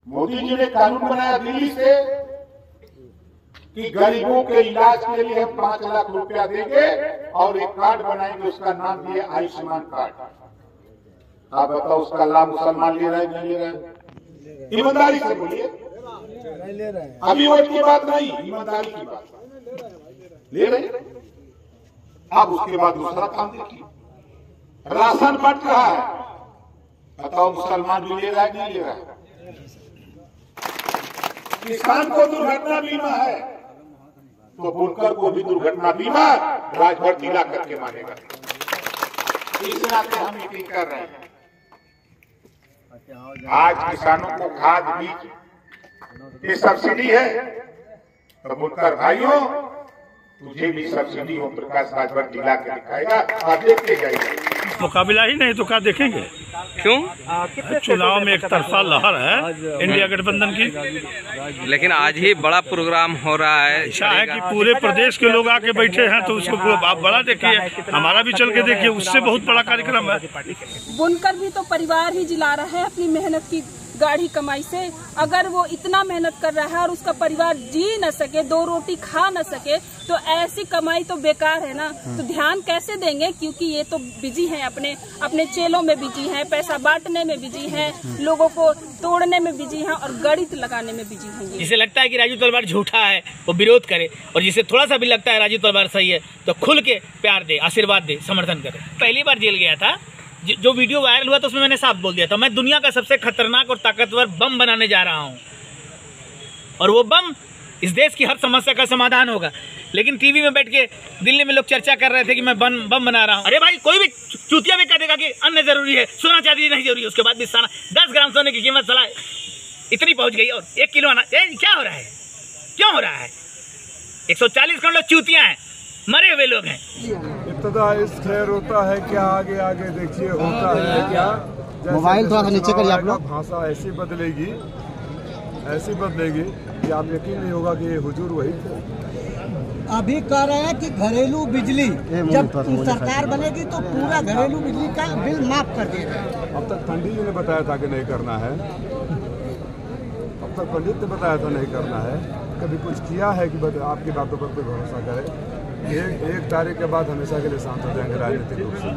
मोदी जी ने कानून बनाया दिल्ली से कि गरीबों के इलाज के लिए हम 5 लाख रुपया देंगे और एक कार्ड बनाएंगे, उसका नाम दिए आयुष्मान कार्ड। आप बताओ उसका लाभ मुसलमान ले रहे हैं नहीं ले रहे हैं? ईमानदारी से बोलिए, अभी वोट की बात नहीं, ईमानदारी की बात ले रहे हैं। आप उसके बाद दूसरा काम देखिए, राशन बंट रहा है, बताओ मुसलमान भी ले रहा है नहीं ले रहा है? किसान को दुर्घटना बीमा है तो बुनकर को भी दुर्घटना बीमा राजभर जिला करके मानेगा। इस नाते हम मीटिंग कर रहे हैं। आज किसानों को खाद बीज ये सब्सिडी है, तो बुनकर भाइयों तुझे भी सब्सिडी ओम प्रकाश राजभर जिला के दिखाएगा, आप देखते जाइए। मुकाबला ही नहीं तो क्या देखेंगे? क्यों? चुनाव में एक तरफा लहर है इंडिया गठबंधन की, लेकिन आज ही बड़ा प्रोग्राम हो रहा है। ऐसा है कि पूरे प्रदेश के लोग आके बैठे हैं, तो उसको आप बड़ा देखिए, हमारा भी चल के देखिए, उससे बहुत बड़ा कार्यक्रम है। बुनकर भी तो परिवार ही जिला रहा है अपनी मेहनत की गाढ़ी कमाई से। अगर वो इतना मेहनत कर रहा है और उसका परिवार जी न सके, 2 रोटी खा न सके, तो ऐसी कमाई तो बेकार है ना। तो ध्यान कैसे देंगे? क्योंकि ये तो बिजी हैं, अपने चेलों में बिजी हैं, पैसा बांटने में बिजी हैं, लोगों को तोड़ने में बिजी हैं और गणित लगाने में बिजी हैं। जिसे लगता है कि राजू तलवार झूठा है वो विरोध करे, और जिसे थोड़ा सा भी लगता है राजू तलवार सही है तो खुल के प्यार दे, आशीर्वाद दे, समर्थन करे। पहली बार जेल गया था, जो वीडियो वायरल हुआ तो उसमें मैंने साफ बोल दिया था, मैं दुनिया का सबसे खतरनाक और ताकतवर बम बनाने जा रहा हूं, और वो बम इस देश की हर समस्या का समाधान होगा। लेकिन टीवी में बैठ के दिल्ली में लोग चर्चा कर रहे थे कि मैं बम बना रहा हूं। अरे भाई, कोई भी चूतिया भी कह देगा कि अन्न जरूरी है, सोना चांदी नहीं जरूरी है, उसके बाद भी 10 ग्राम सोने की कीमत साला इतनी पहुंच गई, और 1 किलो अनाज। क्या हो रहा है? क्यों हो रहा है? 140 करोड़ लोग चूतियां हैं, मरे हुए लोग हैं। इब्तिदा इस खैर होता है क्या, आगे आगे देखिए होता है क्या। मोबाइल थोड़ा सा नीचे करिए आप लोग। भाषा ऐसी बदलेगी कि आप यकीन नहीं होगा कि ये हुजूर वही थे। अभी कह रहे हैं कि घरेलू बिजली जब सरकार बनेगी तो पूरा घरेलू बिजली का बिल माफ कर दिया। अब तक पंडित जी ने बताया था कि नहीं करना है, अब तक पंडित ने बताया था नहीं करना है। कभी कुछ किया है कि आपकी बातों पर कोई भरोसा करे? एक तारीख के बाद हमेशा के लिए शांत हो जाएंगे राजनीतिक रूप से।